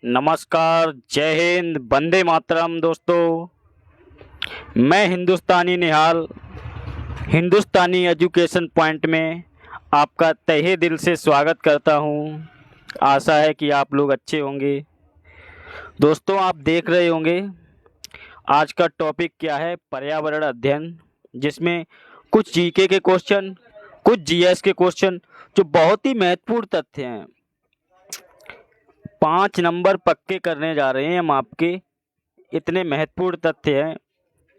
नमस्कार, जय हिंद, वंदे मातरम। दोस्तों, मैं हिंदुस्तानी निहाल हिंदुस्तानी एजुकेशन पॉइंट में आपका तहे दिल से स्वागत करता हूं। आशा है कि आप लोग अच्छे होंगे। दोस्तों, आप देख रहे होंगे आज का टॉपिक क्या है, पर्यावरण अध्ययन, जिसमें कुछ जीके के क्वेश्चन, कुछ जीएस के क्वेश्चन जो बहुत ही महत्वपूर्ण तथ्य हैं। 5 नंबर पक्के करने जा रहे हैं हम आपके। इतने महत्वपूर्ण तथ्य हैं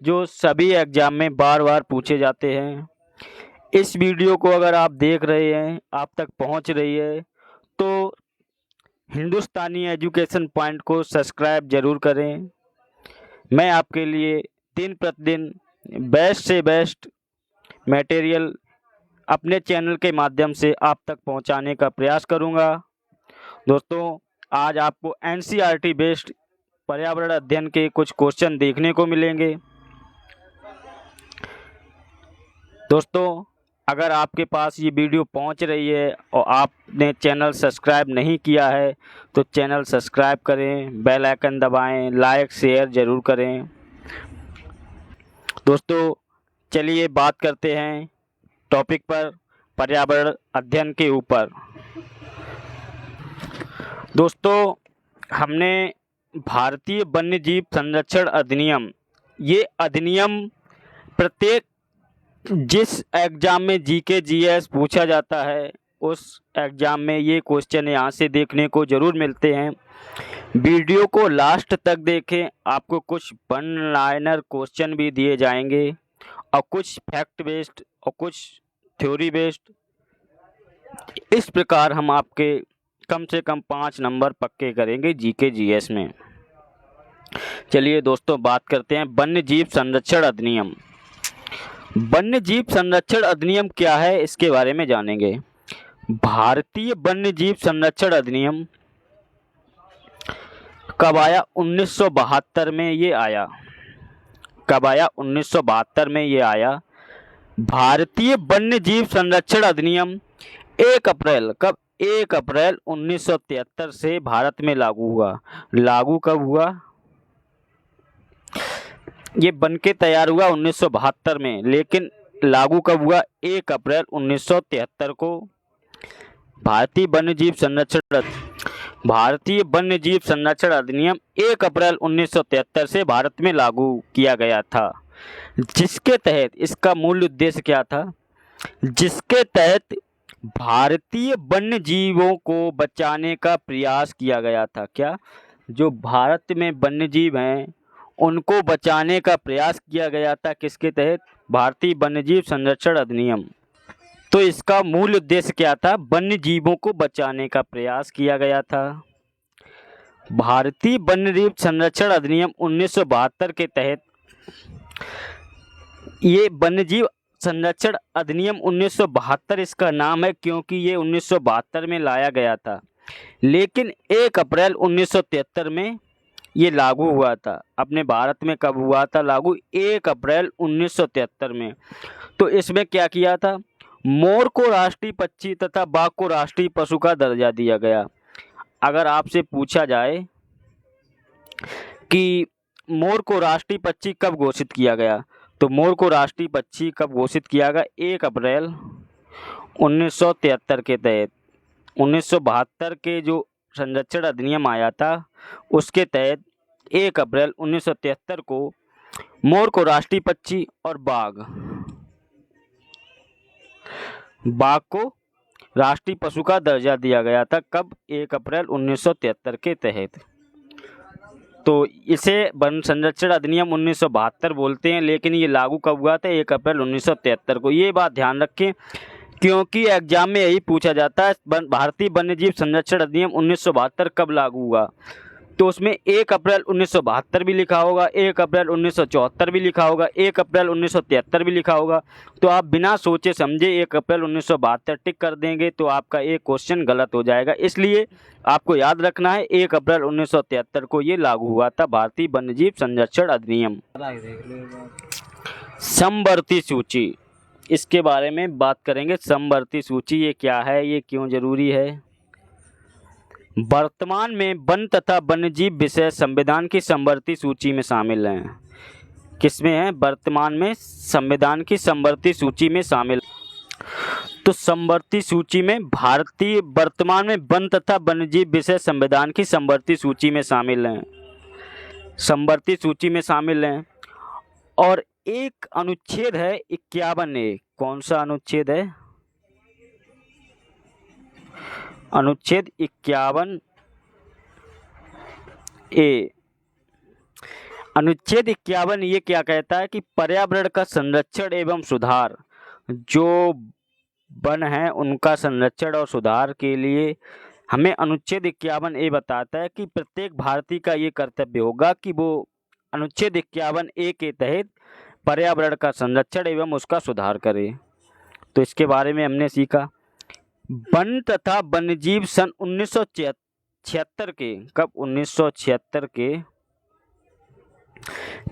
जो सभी एग्जाम में बार बार पूछे जाते हैं। इस वीडियो को अगर आप देख रहे हैं, आप तक पहुंच रही है, तो हिंदुस्तानी एजुकेशन पॉइंट को सब्सक्राइब जरूर करें। मैं आपके लिए दिन प्रतिदिन बेस्ट से बेस्ट मटेरियल अपने चैनल के माध्यम से आप तक पहुंचाने का प्रयास करूंगा। दोस्तों, आज आपको एनसीईआरटी बेस्ड पर्यावरण अध्ययन के कुछ क्वेश्चन देखने को मिलेंगे। दोस्तों, अगर आपके पास ये वीडियो पहुंच रही है और आपने चैनल सब्सक्राइब नहीं किया है तो चैनल सब्सक्राइब करें, बेल आइकन दबाएं, लाइक शेयर ज़रूर करें। दोस्तों, चलिए बात करते हैं टॉपिक पर, पर्यावरण अध्ययन के ऊपर। दोस्तों, हमने भारतीय वन्यजीव संरक्षण अधिनियम, ये अधिनियम प्रत्येक जिस एग्ज़ाम में जीके जीएस पूछा जाता है उस एग्ज़ाम में ये क्वेश्चन यहाँ से देखने को ज़रूर मिलते हैं। वीडियो को लास्ट तक देखें, आपको कुछ वन लाइनर क्वेश्चन भी दिए जाएंगे और कुछ फैक्ट बेस्ड और कुछ थ्योरी बेस्ड। इस प्रकार हम आपके कम से कम 5 नंबर पक्के करेंगे जीके जीएस में। चलिए दोस्तों, बात करते हैं वन्यजीव संरक्षण अधिनियम। वन्यजीव संरक्षण अधिनियम क्या है, इसके बारे में जानेंगे। भारतीय वन्यजीव संरक्षण अधिनियम कब आया? 1972 में ये आया। कब आया? 1972 में ये आया। भारतीय वन्यजीव संरक्षण अधिनियम 1 अप्रैल, कब? 1 अप्रैल 1973 से भारत में लागू हुआ। लागू कब हुआ? ये बनके तैयार हुआ 1972 में, लेकिन लागू कब हुआ? 1 अप्रैल 1973 को। भारतीय वन्यजीव संरक्षण अधिनियम 1 अप्रैल 1973 से भारत में लागू किया गया था, जिसके तहत, इसका मूल उद्देश्य क्या था? जिसके तहत भारतीय वन्यजीवों को बचाने का प्रयास किया गया था। क्या? जो भारत में वन्यजीव हैं उनको बचाने का प्रयास किया गया था। किसके तहत? भारतीय वन्यजीव संरक्षण अधिनियम। तो इसका मूल उद्देश्य क्या था? वन्यजीवों को बचाने का प्रयास किया गया था। भारतीय वन्यजीव संरक्षण अधिनियम 1972 के तहत, ये वन्यजीव संरक्षण अधिनियम 1972 इसका नाम है क्योंकि ये 1972 में लाया गया था, लेकिन 1 अप्रैल 1973 में ये लागू हुआ था। अपने भारत में कब हुआ था लागू? 1 अप्रैल 1973 में। तो इसमें क्या किया था? मोर को राष्ट्रीय पक्षी तथा बाघ को राष्ट्रीय पशु का दर्जा दिया गया। अगर आपसे पूछा जाए कि मोर को राष्ट्रीय पक्षी कब घोषित किया गया, तो मोर को राष्ट्रीय पक्षी कब घोषित किया गया? 1 अप्रैल 1973 के तहत। 1972 के जो संरक्षण अधिनियम आया था उसके तहत 1 अप्रैल 1973 को मोर को राष्ट्रीय पक्षी और बाघ को राष्ट्रीय पशु का दर्जा दिया गया था। कब? 1 अप्रैल 1973 के तहत। तो इसे वन संरक्षण अधिनियम 1972 बोलते हैं, लेकिन ये लागू कब हुआ था? 1 अप्रैल 1973 को। ये बात ध्यान रखें क्योंकि एग्जाम में यही पूछा जाता है, भारतीय वन्यजीव संरक्षण अधिनियम 1972 कब लागू हुआ। तो उसमें 1 अप्रैल 1972 भी लिखा होगा, 1 अप्रैल 1974 भी लिखा होगा, 1 अप्रैल 1973 भी लिखा होगा। तो आप बिना सोचे समझे 1 अप्रैल 1972 टिक कर देंगे तो आपका एक क्वेश्चन गलत हो जाएगा। इसलिए आपको याद रखना है 1 अप्रैल 1973 को ये लागू हुआ था, भारतीय वन्यजीव संरक्षण अधिनियम। समवर्ती सूची, इसके बारे में बात करेंगे। समवर्ती सूची ये क्या है, ये क्यों जरूरी है? वर्तमान में वन तथा वन्यजीव विषय संविधान की समवर्ती सूची में शामिल हैं। किसमें है? वर्तमान में संविधान की समवर्ती सूची में शामिल। तो समवर्ती सूची में भारतीय वर्तमान में वन तथा वन्यजीव विषय संविधान की समवर्ती सूची में शामिल हैं, समवर्ती सूची में शामिल हैं। और एक अनुच्छेद है 51A। कौन सा अनुच्छेद है? अनुच्छेद 51A। अनुच्छेद 51 ये क्या कहता है कि पर्यावरण का संरक्षण एवं सुधार, जो वन है उनका संरक्षण और सुधार के लिए हमें अनुच्छेद 51A बताता है कि प्रत्येक भारतीय का ये कर्तव्य होगा कि वो अनुच्छेद 51A के तहत पर्यावरण का संरक्षण एवं उसका सुधार करे। तो इसके बारे में हमने सीखा। वन तथा वन्यजीव सन 1976 के, कब? 1976 के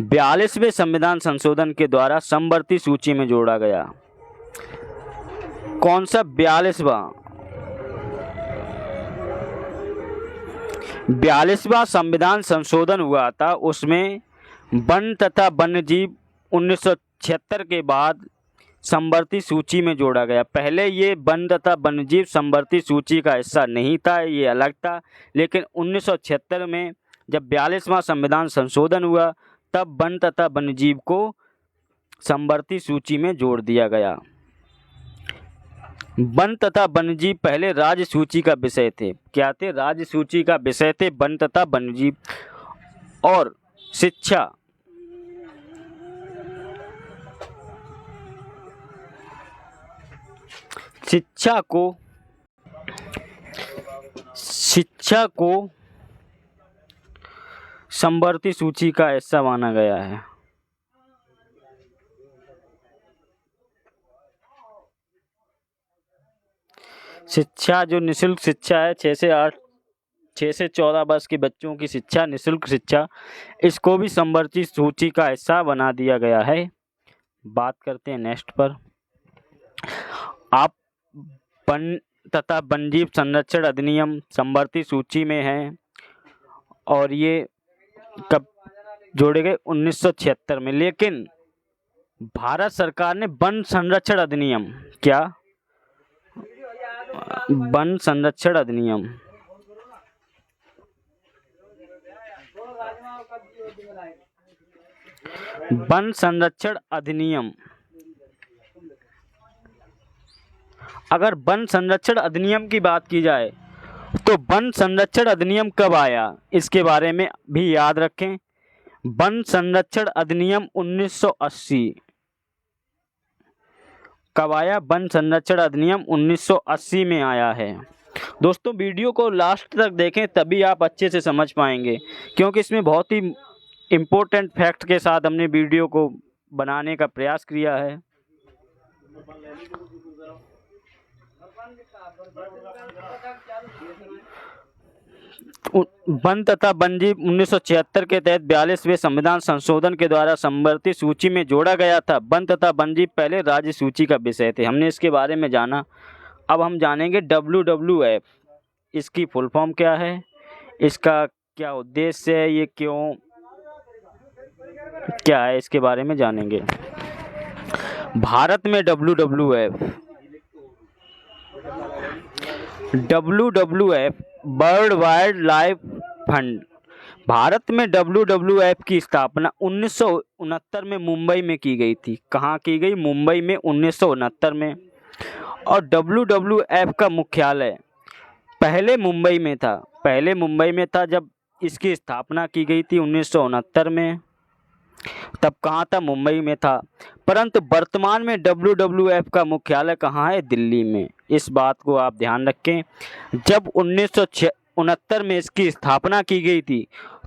42वें संविधान संशोधन के द्वारा समवर्ती सूची में जोड़ा गया। कौन सा? 42वां संविधान संशोधन हुआ था। उसमें वन तथा वन्यजीव 1976 के बाद समवर्ती सूची में जोड़ा गया। पहले ये वन तथा वन्यजीव समवर्ती सूची का हिस्सा नहीं था, ये अलग था। लेकिन 1976 में जब 42वां संविधान संशोधन हुआ तब वन तथा वन्यजीव को समवर्ती सूची में जोड़ दिया गया। वन तथा वन्यजीव पहले राज्य सूची का विषय थे। क्या थे? राज्य सूची का विषय थे वन तथा वन्यजीव। और शिक्षा, शिक्षा को समवर्ती सूची का हिस्सा माना गया है। शिक्षा, जो निःशुल्क शिक्षा है, 6 से 14 वर्ष के बच्चों की शिक्षा, निःशुल्क शिक्षा, इसको भी समवर्ती सूची का हिस्सा बना दिया गया है। बात करते हैं नेक्स्ट पर। आप वन तथा वन्यजीव संरक्षण अधिनियम समवर्ती सूची में है और ये कब जोड़े गए? 1976 में। लेकिन भारत सरकार ने वन संरक्षण अधिनियम, क्या? वन संरक्षण अधिनियम, वन संरक्षण अधिनियम, अगर वन संरक्षण अधिनियम की बात की जाए तो वन संरक्षण अधिनियम कब आया इसके बारे में भी याद रखें। वन संरक्षण अधिनियम 1980 कब आया? वन संरक्षण अधिनियम 1980 में आया है। दोस्तों, वीडियो को लास्ट तक देखें तभी आप अच्छे से समझ पाएंगे, क्योंकि इसमें बहुत ही इम्पोर्टेंट फैक्ट के साथ हमने वीडियो को बनाने का प्रयास किया है। वन तथा वन्यजीव 1976 के तहत 42वें संविधान संशोधन के द्वारा समवर्ती सूची में जोड़ा गया था। वन तथा वन्यजीव पहले राज्य सूची का विषय थे। हमने इसके बारे में जाना। अब हम जानेंगे WWF, इसकी फुल फॉर्म क्या है, इसका क्या उद्देश्य है, ये क्यों क्या है, इसके बारे में जानेंगे। भारत में WWF world wild life fund, Bharat में WWF की स्थापना 1969 में मुंबई में की गई थी। कहाँ की गई? मुंबई में 1969 में। और WWF का मुख्यालय पहले मुंबई में था जब इसकी स्थापना की गई थी 1969 में, तब कहाँ था? मुंबई में था। परंतु वर्तमान में WWF का मुख्यालय कहाँ है? दिल्ली में। इस बात को आप ध्यान रखें। जब 1969 में इसकी स्थापना की गई थी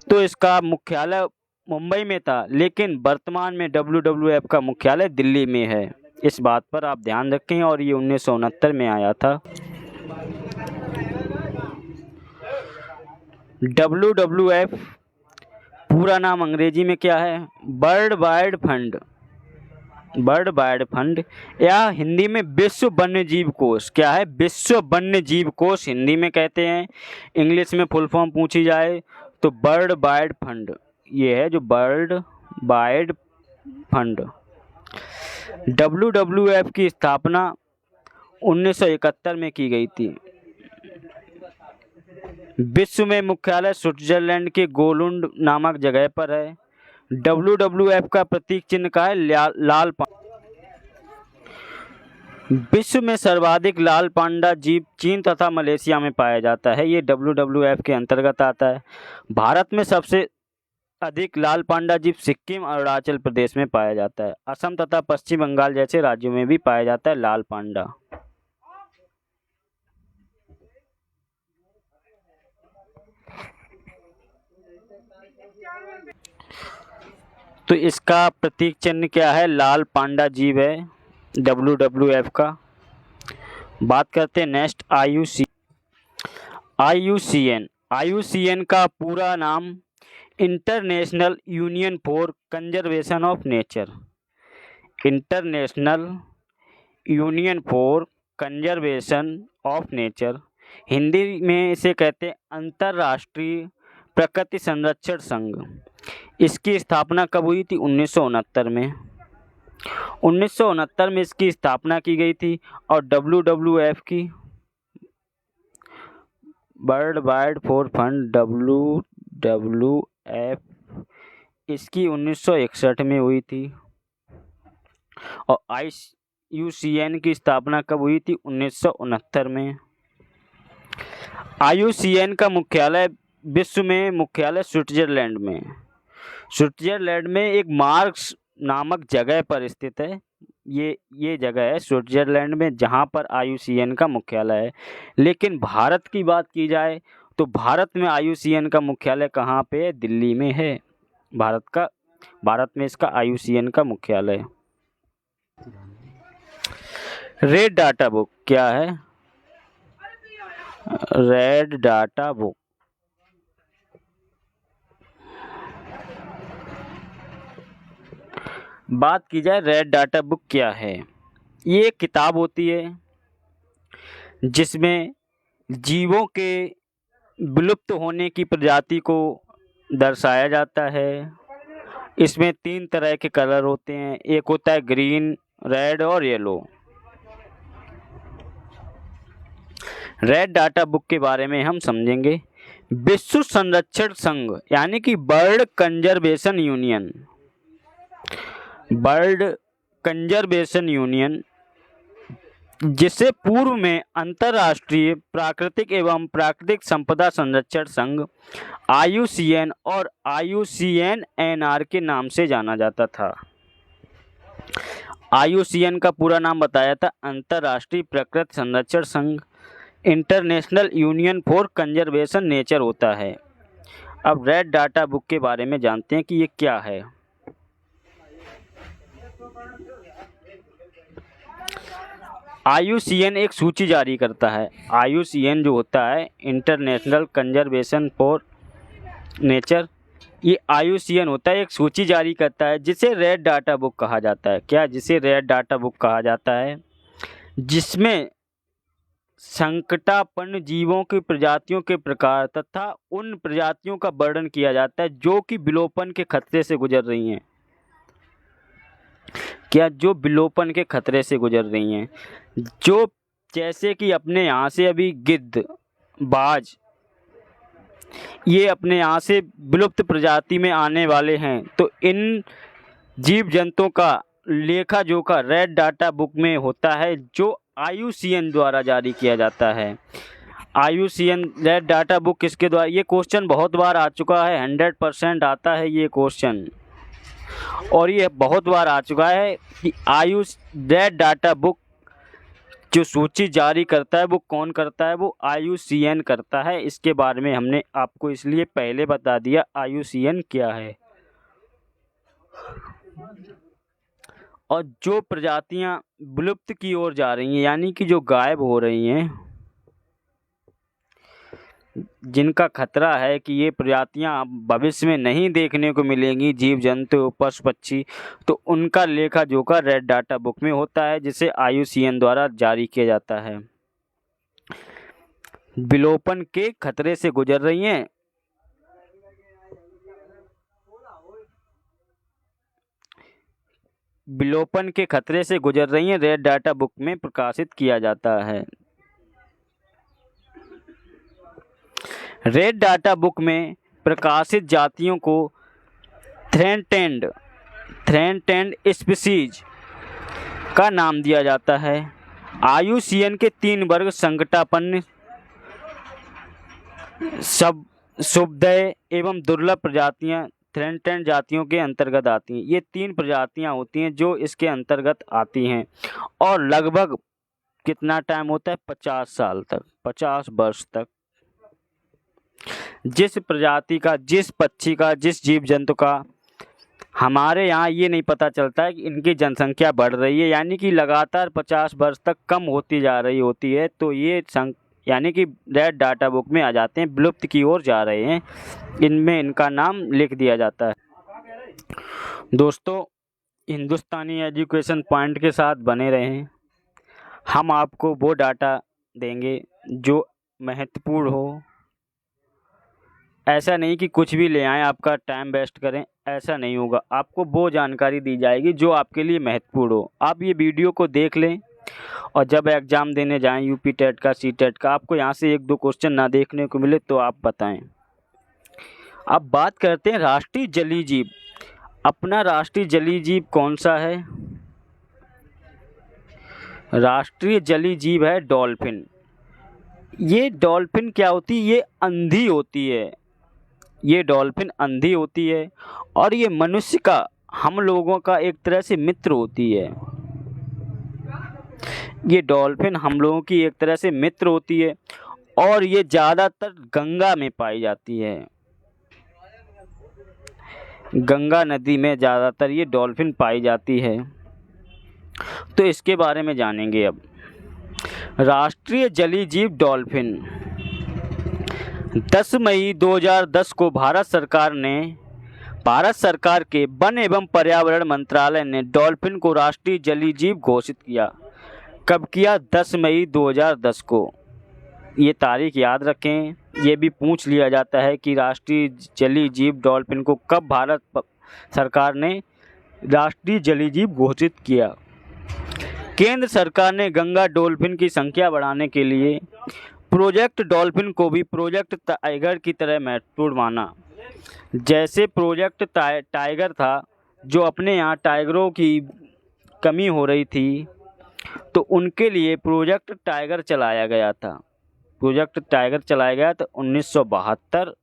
तो इसका मुख्यालय मुंबई में था, लेकिन वर्तमान में WWF का मुख्यालय दिल्ली में है। इस बात पर आप ध्यान रखें। और ये 1969 में आया था। WWF पूरा नाम अंग्रेजी में क्या है? World wide fund. Bird wide fund, या हिंदी में विश्व वन्य जीव कोष। क्या है? विश्व वन्य जीव कोष हिंदी में कहते हैं। इंग्लिश में फुल फॉर्म पूछी जाए तो बर्ड वाइड फंड, ये है जो बर्ड वाइड फंड। WWF की स्थापना 1971 में की गई थी। विश्व में मुख्यालय स्विट्जरलैंड के गोलुंड नामक जगह पर है। WWF का प्रतीक चिन्ह का है लाल पांडा। विश्व में सर्वाधिक लाल पांडा जीव चीन तथा मलेशिया में पाया जाता है। ये WWF के अंतर्गत आता है। भारत में सबसे अधिक लाल पांडा जीव सिक्किम और अरुणाचल प्रदेश में पाया जाता है। असम तथा पश्चिम बंगाल जैसे राज्यों में भी पाया जाता है लाल पांडा। तो इसका प्रतीक चिन्ह क्या है? लाल पांडा जीव है WWF का। बात करते हैं नेक्स्ट IUCN का पूरा नाम international union for conservation of nature. International union for conservation of nature, Hindi में इसे कहते हैं अंतर्राष्ट्रीय प्रकृति संरक्षण संघ। इसकी स्थापना कब हुई थी? 1969 में। 1969 में इसकी स्थापना की गई थी। और WWF की world wide for fund WWF इसकी 1961 में हुई थी। और IUCN की स्थापना कब हुई थी? 1969 में। IUCN का मुख्यालय विश्व में मुख्यालय स्विट्जरलैंड में। स्विट्जरलैंड में एक मार्क्स नामक जगह पर स्थित है। ये जगह है स्विट्जरलैंड में जहाँ पर IUCN का मुख्यालय है। लेकिन भारत की बात की जाए तो भारत में IUCN का मुख्यालय कहाँ पे है? दिल्ली में है। भारत में इसका IUCN का मुख्यालय। रेड डाटा बुक क्या है? रेड डाटा बुक बात की जाए रेड डाटा बुक क्या है? ये एक किताब होती है जिसमें जीवों के विलुप्त होने की प्रजाति को दर्शाया जाता है। इसमें 3 तरह के कलर होते हैं। एक होता है ग्रीन, रेड और येलो। रेड डाटा बुक के बारे में हम समझेंगे। विश्व संरक्षण संघ यानी कि world conservation union, world conservation union, जिसे पूर्व में अंतर्राष्ट्रीय प्राकृतिक एवं प्राकृतिक संपदा संरक्षण संघ IUCN और IUCNNR के नाम से जाना जाता था। IUCN का पूरा नाम बताया था अंतर्राष्ट्रीय प्रकृति संरक्षण संघ, international union for conservation nature होता है। अब रेड डाटा बुक के बारे में जानते हैं कि ये क्या है। IUCN एक सूची जारी करता है। IUCN जो होता है इंटरनेशनल कंजर्वेशन फॉर नेचर, ये IUCN होता है एक सूची जारी करता है जिसे रेड डाटा बुक कहा जाता है। क्या? जिसे रेड डाटा बुक कहा जाता है, जिसमें संकटापन्न जीवों की प्रजातियों के प्रकार तथा उन प्रजातियों का वर्णन किया जाता है जो कि विलोपन के खतरे से गुजर रही हैं। क्या? जो विलोपन के खतरे से गुजर रही हैं, जो जैसे कि अपने यहाँ से अभी गिद्ध, बाज, ये अपने यहाँ से विलुप्त प्रजाति में आने वाले हैं। तो इन जीव जंतुओं का लेखा जोखा रेड डाटा बुक में होता है जो IUCN द्वारा जारी किया जाता है। IUCN रेड डाटा बुक किसके द्वारा? ये क्वेश्चन बहुत बार आ चुका है, 100% आता है ये क्वेश्चन, और ये बहुत बार आ चुका है कि रेड डाटा बुक जो सूची जारी करता है वो कौन करता है? वो IUCN करता है। इसके बारे में हमने आपको इसलिए पहले बता दिया IUCN क्या है। और जो प्रजातियां विलुप्त की ओर जा रही हैं यानी कि जो गायब हो रही हैं, जिनका खतरा है कि ये प्रजातियां भविष्य में नहीं देखने को मिलेंगी, जीव जंतु पशु पक्षी, तो उनका लेखा जोखा रेड डाटा बुक में होता है, जिसे IUCN द्वारा जारी किया जाता है। विलोपन के खतरे से गुजर रही हैं विलोपन के खतरे से गुजर रही हैं रेड डाटा बुक में प्रकाशित किया जाता है। रेड डाटा बुक में प्रकाशित जातियों को थ्रेटेंड स्पीशीज का नाम दिया जाता है। IUCN के 3 वर्ग संकटापन्न, शुभोदय एवं दुर्लभ प्रजातियां थ्रेटेंड जातियों के अंतर्गत आती हैं। ये 3 प्रजातियां होती हैं जो इसके अंतर्गत आती हैं, और लगभग कितना टाइम होता है, 50 साल तक, 50 वर्ष तक। जिस प्रजाति का, जिस पक्षी का, जिस जीव जंतु का हमारे यहाँ ये नहीं पता चलता है कि इनकी जनसंख्या बढ़ रही है, यानी कि लगातार 50 वर्ष तक कम होती जा रही होती है, तो ये यानी कि रेड डाटा बुक में आ जाते हैं, विलुप्त की ओर जा रहे हैं, इनमें इनका नाम लिख दिया जाता है। दोस्तों, हिंदुस्तानी एजुकेशन पॉइंट के साथ बने रहें। हम आपको वो डाटा देंगे जो महत्वपूर्ण हो। ऐसा नहीं कि कुछ भी ले आएँ, आपका टाइम वेस्ट करें, ऐसा नहीं होगा। आपको वो जानकारी दी जाएगी जो आपके लिए महत्वपूर्ण हो। आप ये वीडियो को देख लें, और जब एग्ज़ाम देने जाएं UP टेट का, CTET का, आपको यहाँ से 1-2 क्वेश्चन ना देखने को मिले तो आप बताएं। अब बात करते हैं राष्ट्रीय जलीय जीव। अपना राष्ट्रीय जलीय जीव कौन सा है? राष्ट्रीय जलीय जीव है डॉल्फिन। ये डॉल्फिन क्या होती है? ये अंधी होती है। ये डॉल्फिन अंधी होती है, और ये मनुष्य का, हम लोगों का एक तरह से मित्र होती है। ये डॉल्फिन हम लोगों की एक तरह से मित्र होती है, और ये ज़्यादातर गंगा में पाई जाती है। गंगा नदी में ज़्यादातर ये डॉल्फिन पाई जाती है। तो इसके बारे में जानेंगे अब। राष्ट्रीय जलीय जीव डॉल्फिन। 10 मई 2010 को भारत सरकार के वन एवं पर्यावरण मंत्रालय ने डॉल्फिन को राष्ट्रीय जलीय जीव घोषित किया। कब किया? 10 मई 2010 को। ये तारीख याद रखें, ये भी पूछ लिया जाता है कि राष्ट्रीय जलीय जीव डॉल्फिन को कब भारत सरकार ने राष्ट्रीय जलीय जीव घोषित किया। केंद्र सरकार ने गंगा डॉल्फिन की संख्या बढ़ाने के लिए प्रोजेक्ट डॉल्फिन को भी प्रोजेक्ट टाइगर की तरह महत्वपूर्ण माना। जैसे प्रोजेक्ट टाइगर था, जो अपने यहाँ टाइगरों की कमी हो रही थी, तो उनके लिए प्रोजेक्ट टाइगर चलाया गया था। प्रोजेक्ट टाइगर चलाया गया तो 1972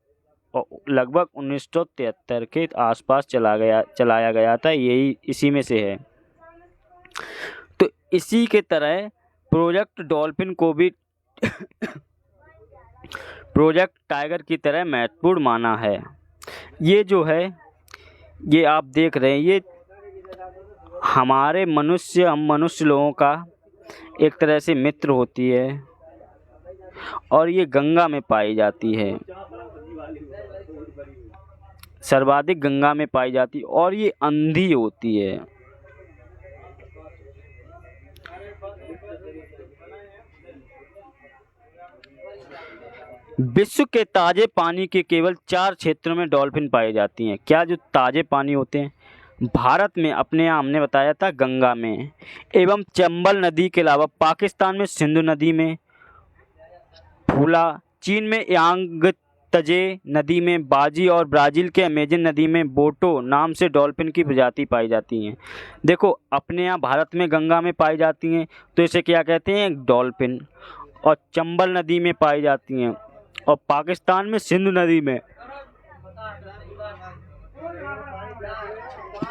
और लगभग 1973 के आसपास चलाया गया था। यही इसी में से है। तो इसी के तरह प्रोजेक्ट डॉल्फिन को भी प्रोजेक्ट टाइगर की तरह महत्वपूर्ण माना है। ये जो है, ये आप देख रहे हैं, ये हम मनुष्य लोगों का एक तरह से मित्र होती है, और ये गंगा में पाई जाती है, सर्वाधिक गंगा में पाई जाती है, और ये अंधी होती है। विश्व के ताजे पानी के केवल 4 क्षेत्रों में डॉल्फिन पाई जाती हैं। क्या जो ताजे पानी होते हैं? भारत में अपने यहाँ हमने बताया था गंगा में, एवं चंबल नदी के अलावा पाकिस्तान में सिंधु नदी में फूला, चीन में यांगत्जे नदी में बाजी, और ब्राज़ील के अमेजन नदी में बोटो नाम से डॉल्फिन की प्रजाति पाई जाती हैं। देखो, अपने यहाँ भारत में गंगा में पाई जाती हैं तो इसे क्या कहते हैं? डॉल्फिन। और चंबल नदी में पाई जाती हैं, और पाकिस्तान में सिंधु नदी में,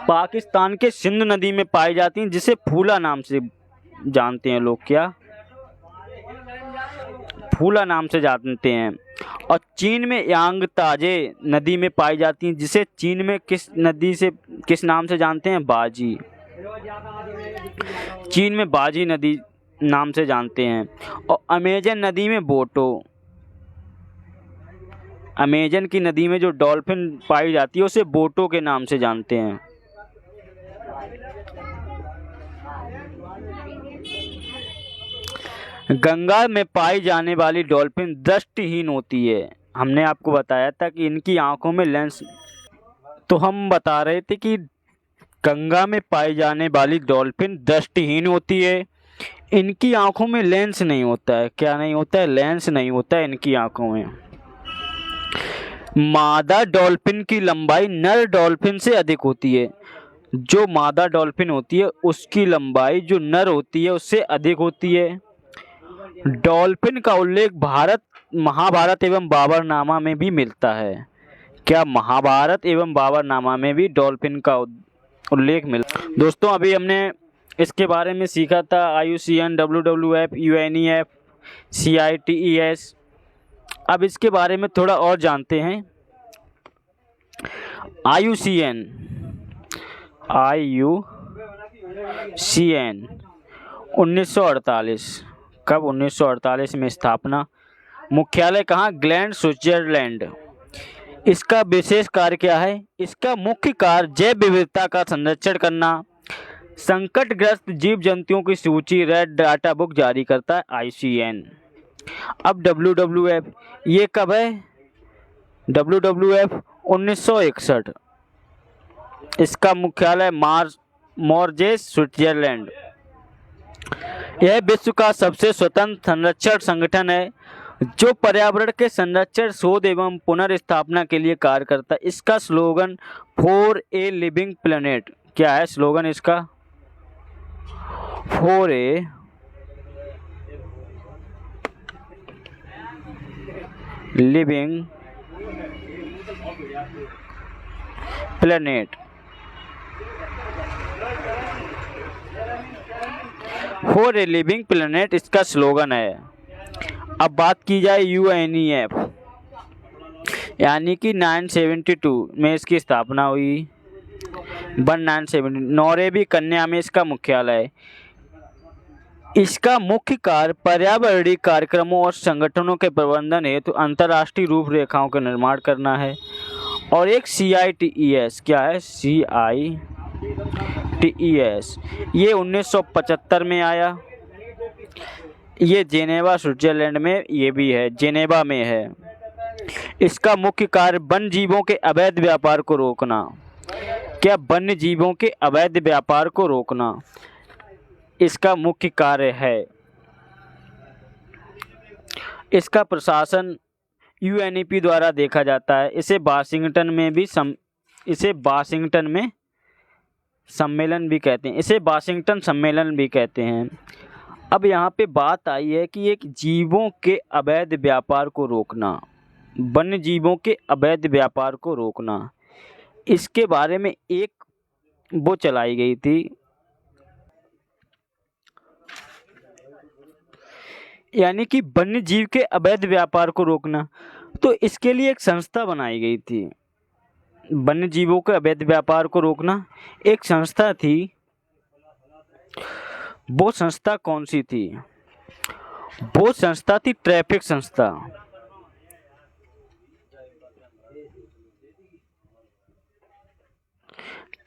पाकिस्तान के सिंधु नदी में पाई जाती हैं, जिसे फूला नाम से जानते हैं लोग। क्या? फूला नाम से जानते हैं। और चीन में यांगत्जे नदी में पाई जाती हैं, जिसे चीन में किस नाम से जानते हैं? बाजी। चीन में बाजी नदी नाम से जानते हैं। और अमेजन नदी में बोटो। अमेजन की नदी में जो डॉल्फिन पाई जाती है उसे बोटो के नाम से जानते हैं। गंगा में पाई जाने वाली डॉल्फिन दृष्टिहीन होती है। हमने आपको बताया था कि इनकी आंखों में लेंस, तो हम बता रहे थे कि गंगा में पाई जाने वाली डॉल्फिन दृष्टिहीन होती है। इनकी आंखों में लेंस नहीं होता है। क्या नहीं होता है? लेंस नहीं होता है इनकी आंखों में। मादा डॉल्फिन की लंबाई नर डॉल्फिन से अधिक होती है। जो मादा डॉल्फिन होती है उसकी लंबाई जो नर होती है उससे अधिक होती है। डॉल्फिन का उल्लेख महाभारत एवं बाबरनामा में भी मिलता है। क्या महाभारत एवं बाबरनामा में भी डॉल्फिन का उल्लेख मिलता है? दोस्तों, अभी हमने इसके बारे में सीखा था IUCN, WWF, UNEF, CITES। अब इसके बारे में थोड़ा और जानते हैं। IUCN 1948। कब? 1948 में स्थापना। मुख्यालय कहाँ? Gland, Switzerland. इसका विशेष कार्य क्या है? इसका मुख्य कार्य जैव विविधता का संरक्षण करना, संकटग्रस्त जीव जंतुओं की सूची रेड डाटा बुक जारी करता है IUCN। अब WWF ये कब है? WWF 1961। इसका मुख्यालय मोरजेस, स्विट्जरलैंड। यह विश्व का सबसे स्वतंत्र संरक्षण संगठन है जो पर्यावरण के संरक्षण, शोध एवं पुनर्स्थापना के लिए कार्य करता है। इसका slogan for a living planet. क्या है स्लोगन इसका? For a living planet. For a living planet इसका स्लोगन है। अब बात की जाए UNEF, यानी कि 972 में इसकी स्थापना हुई। 1970 नॉर्वे, कन्या में इसका मुख्यालय है। इसका मुख्य कार्य पर्यावरणीय कार्यक्रमों और संगठनों के प्रबंधन हेतु अंतर्राष्ट्रीय रूपरेखाओं का निर्माण करना है। और एक CITES, क्या है? CITES ये 1975 में आया। ये जेनेवा, स्विट्जरलैंड में ये भी है, जेनेवा में है। इसका मुख्य कार्य वन्य जीवों के अवैध व्यापार को रोकना। क्या? वन्य जीवों के अवैध व्यापार को रोकना इसका मुख्य कार्य है। इसका प्रशासन UNEP द्वारा देखा जाता है। इसे वाशिंगटन में सम्मेलन भी कहते हैं। इसे वाशिंगटन सम्मेलन भी कहते हैं। अब यहाँ पे बात आई है कि एक जीवों के अवैध व्यापार को रोकना, वन्य जीवों के अवैध व्यापार को रोकना, इसके बारे में एक वो चलाई गई थी, यानी कि वन्य जीव के अवैध व्यापार को रोकना। तो इसके लिए एक संस्था बनाई गई थी, वन्य जीवों के अवैध व्यापार को रोकना। एक संस्था थी। वो संस्था कौन सी थी? वो संस्था थी ट्रैफिक संस्था।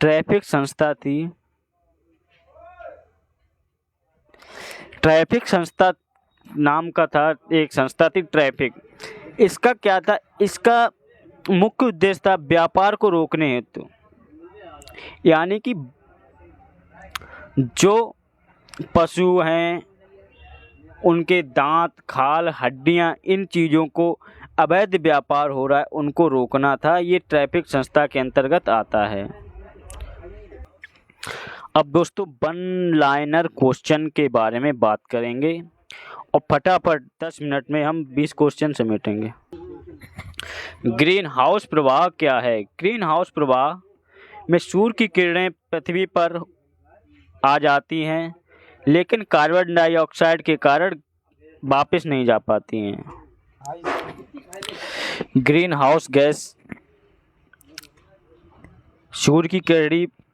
ट्रैफिक संस्था थी। ट्रैफिक संस्था नाम का था, एक संस्था थी ट्रैफिक। इसका क्या था? इसका मुख्य उद्देश्य था व्यापार को रोकने हेतु, यानी कि जो पशु हैं उनके दांत, खाल, हड्डियां, इन चीज़ों को अवैध व्यापार हो रहा है उनको रोकना था। ये ट्रैफिक संस्था के अंतर्गत आता है। अब दोस्तों वन लाइनर क्वेश्चन के बारे में बात करेंगे और फटाफट 10 मिनट में हम 20 क्वेश्चन समेटेंगे। ग्रीन हाउस प्रवाह क्या है? ग्रीन हाउस प्रवाह में सूर्य की किरणें पृथ्वी पर आ जाती हैं लेकिन कार्बन डाइऑक्साइड के कारण वापस नहीं जा पाती हैं। ग्रीन हाउस गैस, सूर्य की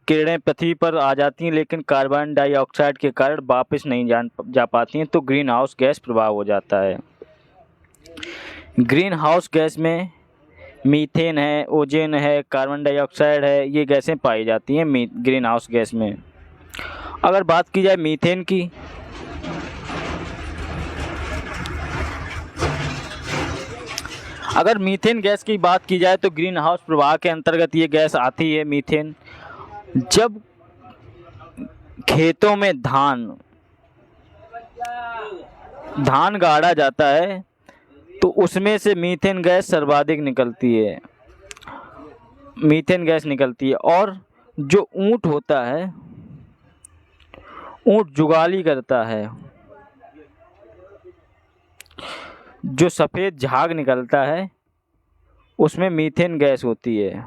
किरणें पृथ्वी पर आ जाती हैं लेकिन कार्बन डाइऑक्साइड के कारण वापस नहीं जा पाती हैं, तो ग्रीन हाउस गैस प्रभाव हो जाता है। ग्रीन हाउस गैस में मीथेन है, ओजोन है, कार्बन डाइऑक्साइड है, ये गैसें पाई जाती हैं ग्रीन हाउस गैस में। अगर बात की जाए मीथेन की, अगर मीथेन गैस की बात की जाए तो ग्रीन हाउस प्रवाह के अंतर्गत ये गैस आती है मीथेन। जब खेतों में धान गाड़ा जाता है तो उसमें से मीथेन गैस सर्वाधिक निकलती है, मीथेन गैस निकलती है। और जो ऊंट होता है, ऊंट जुगाली करता है, जो सफ़ेद झाग निकलता है उसमें मीथेन गैस होती है।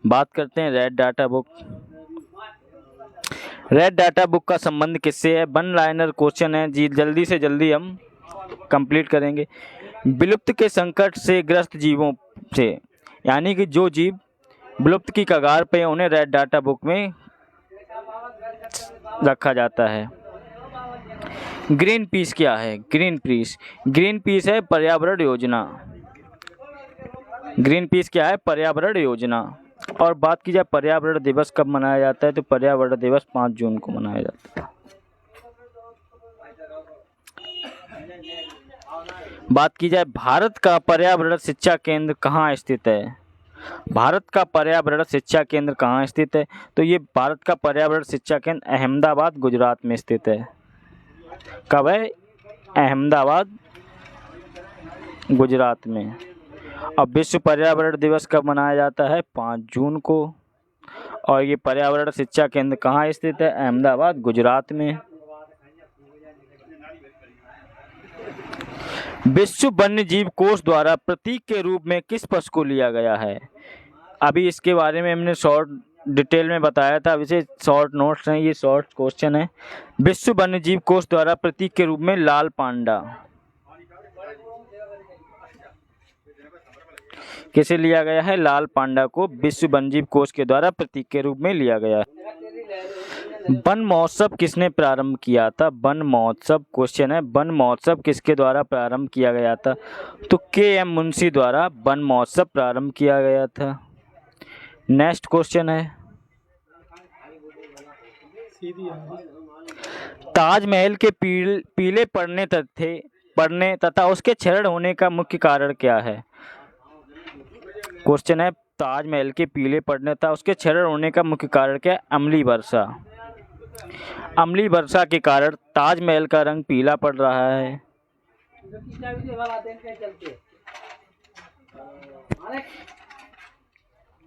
बात करते हैं red data book. Red data book का संबंध किससे है? वन लाइनर क्वेश्चन है जी, जल्दी से जल्दी हम कंप्लीट करेंगे। विलुप्त के संकट से ग्रस्त जीवों से, यानी कि जो जीव विलुप्त की कगार पे, उन्हें रेड डाटा बुक में रखा जाता है। ग्रीन पीस क्या है? ग्रीन पीस है पर्यावरण योजना। ग्रीन पीस क्या है? पर्यावरण योजना। और बात की जाए पर्यावरण दिवस कब मनाया जाता है, तो पर्यावरण दिवस 5 जून को मनाया जाता है। बात की जाए भारत का पर्यावरण शिक्षा केंद्र कहाँ स्थित है? भारत का पर्यावरण शिक्षा केंद्र कहाँ स्थित है? तो ये भारत का पर्यावरण शिक्षा केंद्र अहमदाबाद गुजरात में स्थित है। कब है? अहमदाबाद गुजरात में। अब विश्व पर्यावरण दिवस कब मनाया जाता है? 5 जून को। और ये पर्यावरण शिक्षा केंद्र कहाँ स्थित है? अहमदाबाद गुजरात में। विश्व वन्य जीव कोष द्वारा प्रतीक के रूप में किस पशु को लिया गया है? अभी इसके बारे में हमने शॉर्ट डिटेल में बताया था, अब इसे शॉर्ट नोट्स हैं, ये शॉर्ट क्वेश्चन है। विश्व वन्य जीव कोष द्वारा प्रतीक के रूप में लाल पांडा किसे लिया गया है? लाल पांडा को विश्व वन्यजीव कोष के द्वारा प्रतीक के रूप में लिया गया है। वन महोत्सव किसने प्रारंभ किया था? वन महोत्सव क्वेश्चन है, वन महोत्सव किसके द्वारा प्रारंभ किया गया था? तो के.एम. मुंशी द्वारा वन महोत्सव प्रारंभ किया गया था। नेक्स्ट क्वेश्चन है, ताजमहल के पीले पड़ने तथा उसके क्षरण होने का मुख्य कारण क्या है? क्वेश्चन है, ताजमहल के पीले पड़ने तथा उसके क्षरण होने का मुख्य कारण क्या है? अम्लीय वर्षा। अम्लीय वर्षा के कारण ताजमहल का रंग पीला पड़ रहा है।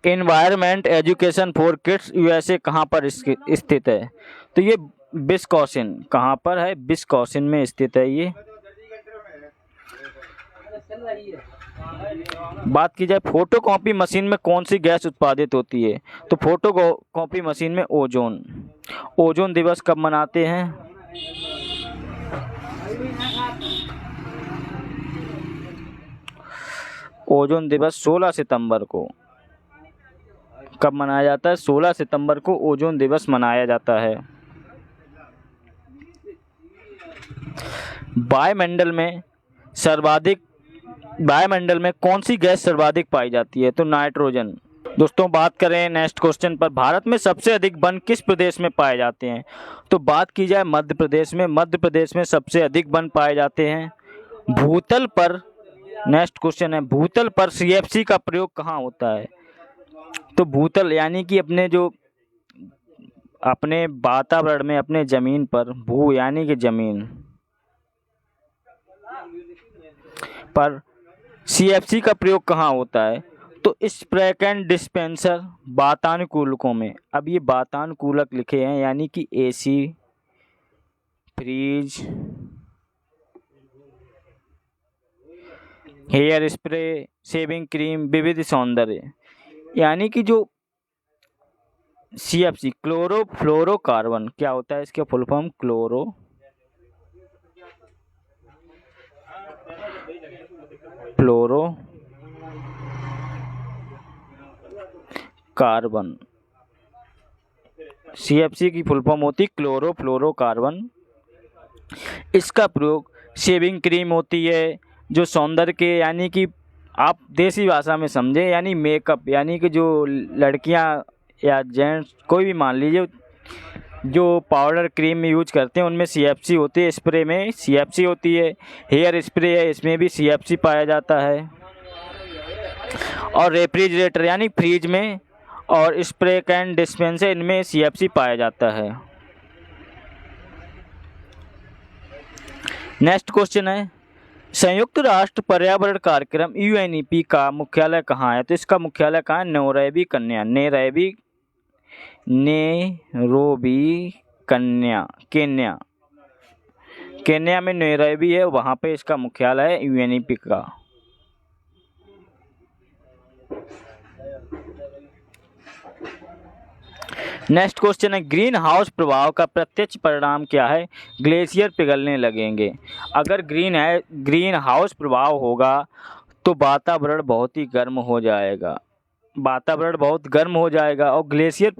Environment education for kids USA कहाँ पर स्थित है? तो ये विस्कॉसिन, कहाँ पर है? विस्कॉसिन में स्थित है ये। बात की जाए फोटोकॉपी मशीन में कौन सी गैस उत्पादित होती है? तो फोटोकॉपी मशीन में ओजोन दिवस कब मनाते हैं? ओजोन दिवस 16 सितंबर को। कब मनाया जाता है? 16 सितंबर को ओजोन दिवस मनाया जाता है। वायुमंडल में कौन सी गैस सर्वाधिक पाई जाती है? तो नाइट्रोजन। दोस्तों बात करें नेक्स्ट क्वेश्चन पर, भारत में सबसे अधिक वन किस प्रदेश में पाए जाते हैं? तो बात की जाए मध्य प्रदेश में। मध्य प्रदेश में सबसे अधिक वन पाए जाते हैं भूतल पर। नेक्स्ट क्वेश्चन है, भूतल पर सीएफसी का प्रयोग कहाँ होता है? तो भूतल यानी कि अपने वातावरण में, अपने जमीन पर, भू यानी कि जमीन पर सीएफसी का प्रयोग कहाँ होता है? तो स्प्रे एंड डिस्पेंसर वातानुकूलकों में। अब ये वातानुकूलक लिखे हैं, यानी कि AC, fridge, hair spray, shaving cream, विविध सौंदर्य, यानी कि जो सीएफसी क्लोरोफ्लोरोकार्बन, क्या होता है इसका फुल फॉर्म? कार्बन। सीएफसी की फुल फॉर्म होती क्लोरोफ्लोरोकार्बन। इसका प्रयोग शेविंग क्रीम होती है जो सौंदर्य के, यानी कि आप देसी भाषा में समझें, यानी मेकअप, यानी कि जो लड़कियां या जेंट्स कोई भी मान लीजिए जो पाउडर क्रीम यूज करते हैं उनमें सीएफसी होती है, स्प्रे में सीएफसी होती है। हेयर स्प्रे है, इसमें भी सीएफसी पाया जाता है। और रेफ्रिजरेटर यानी फ्रिज में और स्प्रे कैन डिस्पेंसर, इनमें सीएफसी पाया जाता है। नेक्स्ट क्वेश्चन है, संयुक्त राष्ट्र पर्यावरण कार्यक्रम यूएनईपी का मुख्यालय कहाँ है? तो इसका मुख्यालय कहाँ है? नैरोबी केन्या केन्या में नैरोबी है, वहाँ पे इसका मुख्यालय है यूएनईपी का। नेक्स्ट क्वेश्चन है, ग्रीन हाउस प्रभाव का प्रत्यक्ष परिणाम क्या है? ग्लेशियर पिघलने लगेंगे। अगर ग्रीन हाउस प्रभाव होगा तो वातावरण बहुत ही गर्म हो जाएगा, और ग्लेशियर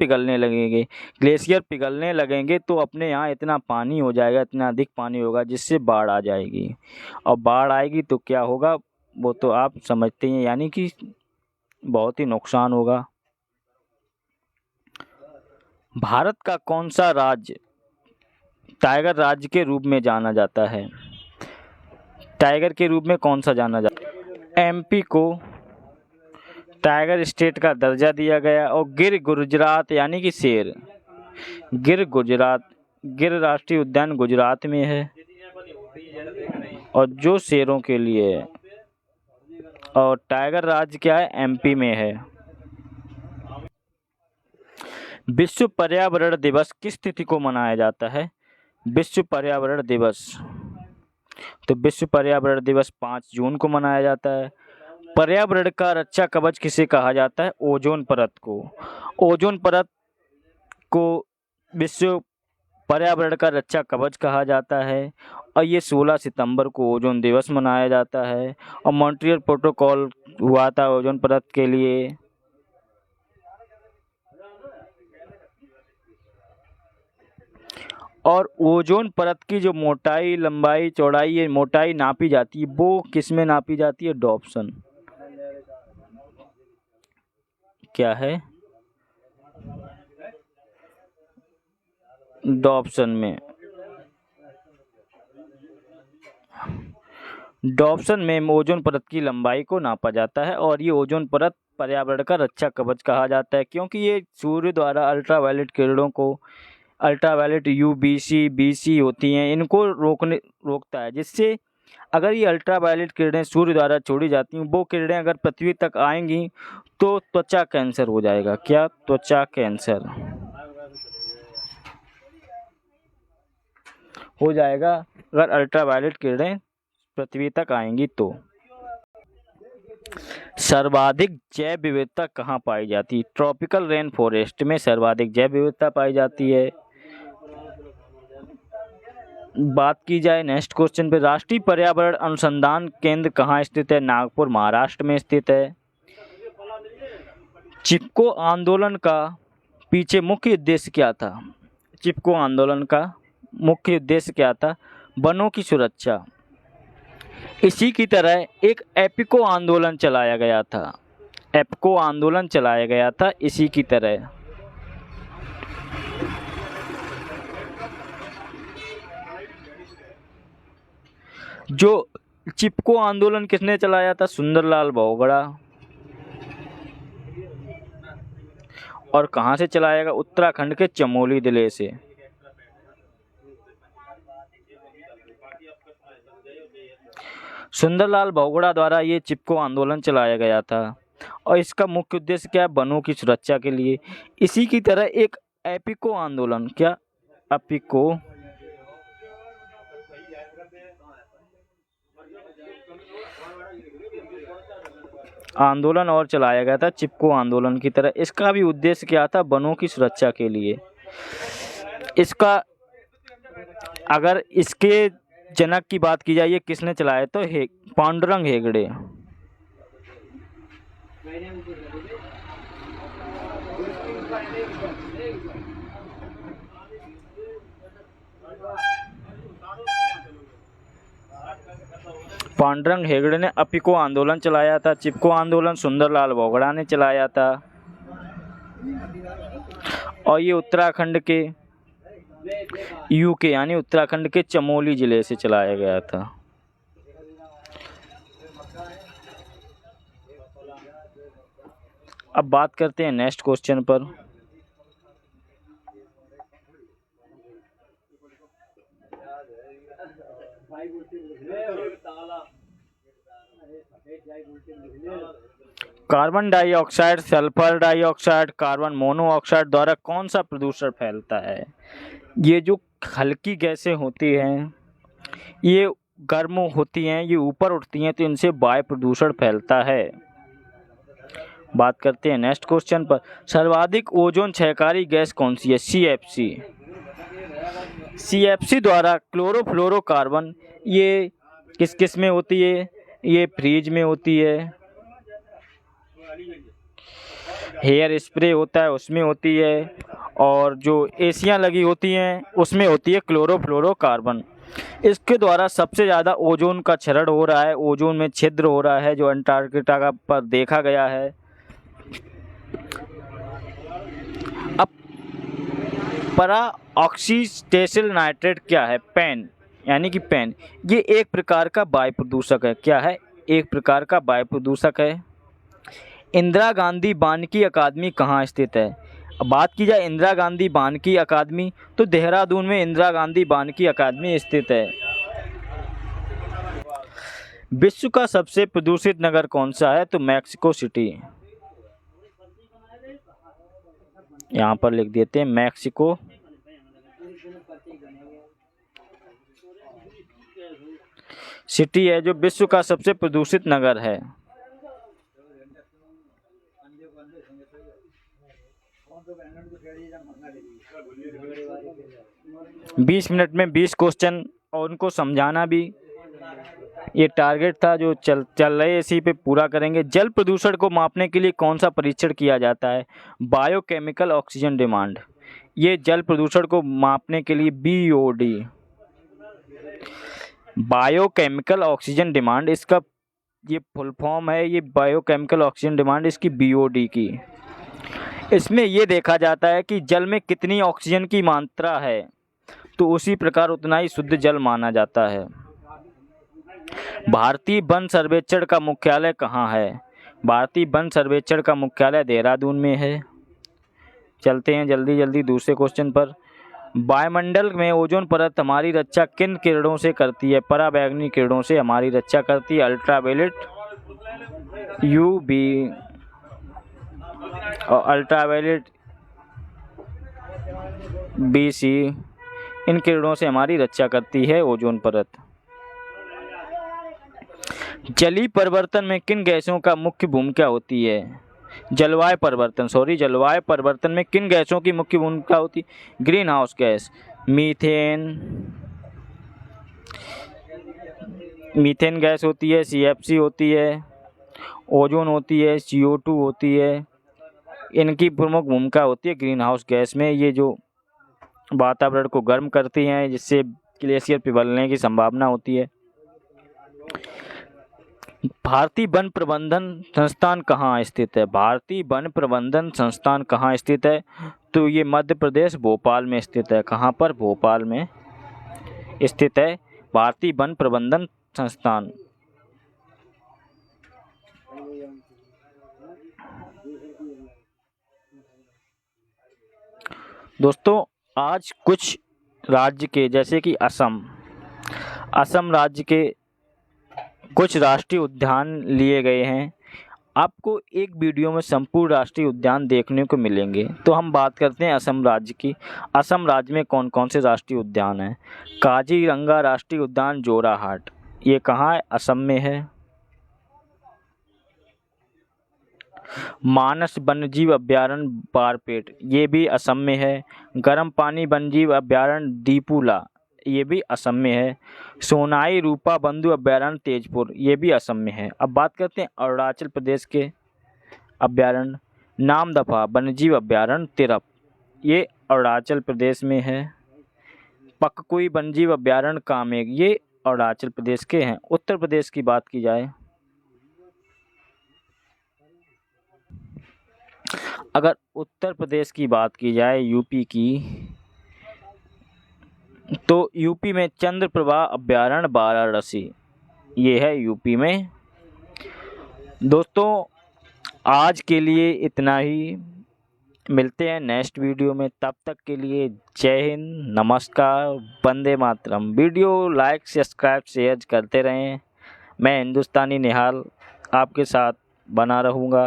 पिघलने लगेंगे तो अपने यहाँ इतना पानी हो जाएगा, इतना अधिक पानी होगा जिससे बाढ़ आ जाएगी। और बाढ़ आएगी तो क्या होगा वो तो आप समझते हैं, यानी कि बहुत ही नुकसान होगा। भारत का कौन सा राज्य टाइगर राज्य के रूप में जाना जाता है? टाइगर के रूप में कौन सा जाना जाता है? एमपी को टाइगर स्टेट का दर्जा दिया गया। और गिर गुजरात यानी कि शेर, गिर राष्ट्रीय उद्यान गुजरात में है और जो शेरों के लिए है। और टाइगर राज्य क्या है? एमपी में है। विश्व पर्यावरण दिवस किस तिथि को मनाया जाता है? विश्व पर्यावरण दिवस, तो विश्व पर्यावरण दिवस 5 जून को मनाया जाता है। पर्यावरण का रक्षा कवच किसे कहा जाता है? ओजोन परत को। ओजोन परत को विश्व पर्यावरण का रक्षा कवच कहा जाता है। और ये 16 सितंबर को ओजोन दिवस मनाया जाता है। और मॉन्ट्रियल प्रोटोकॉल हुआ था ओजोन परत के लिए। और ओजोन परत की जो मोटाई, लंबाई, चौड़ाई, ये मोटाई नापी जाती है, वो किस में नापी जाती है? डॉप्सन। क्या है? डॉप्सन में। डॉप्सन में ओजोन परत की लंबाई को नापा जाता है। और ये ओजोन परत पर्यावरण का रक्षा कवच कहा जाता है, क्योंकि ये सूर्य द्वारा अल्ट्रावायलेट किरणों को, अल्ट्रावायलेट यूवीसी बीसी होती हैं, इनको रोकता है। जिससे अगर ये अल्ट्रावायलेट किरणें सूर्य द्वारा छोड़ी जाती हैं, वो किरणें अगर पृथ्वी तक आएंगी तो त्वचा कैंसर हो जाएगा। क्या? त्वचा कैंसर हो जाएगा अगर अल्ट्रावायलेट किरणें पृथ्वी तक आएंगी तो। सर्वाधिक जैव विविधता कहाँ पाई जाती है? ट्रॉपिकल रेन फॉरेस्ट में सर्वाधिक जैव विविधता पाई जाती है। बात की जाए नेक्स्ट क्वेश्चन पे, राष्ट्रीय पर्यावरण अनुसंधान केंद्र कहाँ स्थित है? नागपुर, महाराष्ट्र में स्थित है। चिपको आंदोलन का पीछे मुख्य उद्देश्य क्या था? चिपको आंदोलन का मुख्य उद्देश्य क्या था? वनों की सुरक्षा। इसी की तरह एक एपिको आंदोलन चलाया गया था। इसी की तरह जो चिपको आंदोलन किसने चलाया था? सुंदरलाल बोगड़ा। और कहाँ से चलाया गया? उत्तराखंड के चमोली जिले से। सुंदरलाल बोगड़ा द्वारा ये चिपको आंदोलन चलाया गया था और इसका मुख्य उद्देश्य क्या है? वनों की सुरक्षा के लिए। इसी की तरह एक एपिको आंदोलन, क्या? एपिको आंदोलन और चलाया गया था चिपको आंदोलन की तरह। इसका भी उद्देश्य क्या था? वनों की सुरक्षा के लिए। इसका अगर इसके जनक की बात की जाए, ये किसने चलाया? तो पांडुरंग हेगड़े। पांडुरंग हेगड़े ने अपिको आंदोलन चलाया था। चिपको आंदोलन सुंदरलाल बोगड़ा ने चलाया था। और ये उत्तराखंड के यूके यानी उत्तराखंड के चमोली जिले से चलाया गया था। अब बात करते हैं नेक्स्ट क्वेश्चन पर। Carbon dioxide, sulphur dioxide, carbon monoxide द्वारा कौन सा प्रदूषण फैलता है? ये जो हल्की गैसें होती हैं ये गर्म होती हैं, ये ऊपर उठती हैं तो इनसे वायु प्रदूषण फैलता है। बात करते हैं नेक्स्ट क्वेश्चन पर। सर्वाधिक ओजोन क्षयकारी गैस कौन सी है? CFC। CFC द्वारा क्लोरोफ्लोरोकार्बन ये किस किस में होती है? ये फ्रिज में होती है, हेयर स्प्रे होता है उसमें होती है, और जो एसियां लगी होती हैं उसमें होती है क्लोरोफ्लोरोकार्बन। इसके द्वारा सबसे ज़्यादा ओजोन का क्षरण हो रहा है, ओजोन में छिद्र हो रहा है जो अंटार्कटिका पर देखा गया है। अब पराऑक्सीडेसिल नाइट्रेट क्या है? पैन यानी कि पैन, ये एक प्रकार का वायु प्रदूषक है। क्या है? एक प्रकार का वायु प्रदूषक है। इंदिरा गांधी वानिकी अकादमी कहाँ स्थित है? अब बात की जाए इंदिरा गांधी वानिकी अकादमी तो देहरादून में इंदिरा गांधी वानिकी अकादमी स्थित है। विश्व का सबसे प्रदूषित नगर कौन सा है? तो मैक्सिको सिटी। यहाँ पर लिख देते हैं मैक्सिको सिटी है जो विश्व का सबसे प्रदूषित नगर है। बीस मिनट में 20 क्वेश्चन और उनको समझाना भी ये टारगेट था जो चल रहे, इसी पे पूरा करेंगे। जल प्रदूषण को मापने के लिए कौन सा परीक्षण किया जाता है? Biochemical oxygen demand. ये जल प्रदूषण को मापने के लिए BOD, बायोकेमिकल ऑक्सीजन डिमांड, इसका ये फुल फॉर्म है। ये बायोकेमिकल ऑक्सीजन डिमांड इसकी BOD की। इसमें ये देखा जाता है कि जल में कितनी ऑक्सीजन की मात्रा है तो उसी प्रकार उतना ही शुद्ध जल माना जाता है। भारतीय वन सर्वेक्षण का मुख्यालय कहाँ है? भारतीय वन सर्वेक्षण का मुख्यालय देहरादून में है। चलते हैं जल्दी जल्दी दूसरे क्वेश्चन पर। वायुमंडल में ओजोन परत हमारी रक्षा किन किरणों से करती है? पराबैंगनी किरणों से हमारी रक्षा करती है। अल्ट्रावायलेट, UV और अल्ट्रावायलेट BC, इन किरणों से हमारी रक्षा करती है ओजोन परत। जलीय परिवर्तन में किन गैसों का मुख्य भूमिका होती है? जलवायु परिवर्तन में किन गैसों की मुख्य भूमिका होती है? Green house gas, methane gas होती है, CFC होती है, ओजोन होती है, CO2 होती है। इनकी प्रमुख भूमिका होती है ग्रीन हाउस गैस में। ये जो वातावरण को गर्म करती हैं जिससे ग्लेशियर पिघलने की संभावना होती है। भारतीय वन प्रबंधन संस्थान कहाँ स्थित है? भारतीय वन प्रबंधन संस्थान कहाँ स्थित है? तो ये मध्य प्रदेश भोपाल में स्थित है। कहाँ पर? भोपाल में स्थित है भारतीय वन प्रबंधन संस्थान। दोस्तों आज कुछ राज्य के जैसे कि असम राज्य के कुछ राष्ट्रीय उद्यान लिए गए हैं। आपको एक वीडियो में संपूर्ण राष्ट्रीय उद्यान देखने को मिलेंगे। तो हम बात करते हैं असम राज्य की। असम राज्य में कौन कौन से राष्ट्रीय उद्यान हैं? काजीरंगा राष्ट्रीय उद्यान जोराहाट, ये कहाँ है? असम में है। मानस वन्यजीव अभयारण्य बारपेट, ये भी असम में है। गर्म पानी वन्यजीव अभयारण्य दीपूला, ये भी असम में है। सोनाई रूपा बंधु अभयारण्य तेजपुर, ये भी असम में है। अब बात करते हैं अरुणाचल प्रदेश के अभयारण्य। नामदफा वन्यजीव अभयारण्य तिरप, ये अरुणाचल प्रदेश में है। पककुई वन्यजीव अभयारण्य कामेंग, ये अरुणाचल प्रदेश के हैं। उत्तर प्रदेश की बात की जाए, अगर उत्तर प्रदेश की बात की जाए यूपी की, तो यूपी में चंद्रप्रभा अभयारण्य वाराणसी, ये है यूपी में। दोस्तों आज के लिए इतना ही, मिलते हैं नेक्स्ट वीडियो में, तब तक के लिए जय हिंद, नमस्कार, Vande Mataram. Video like subscribe share करते रहें। मैं हिंदुस्तानी निहाल आपके साथ बना रहूँगा।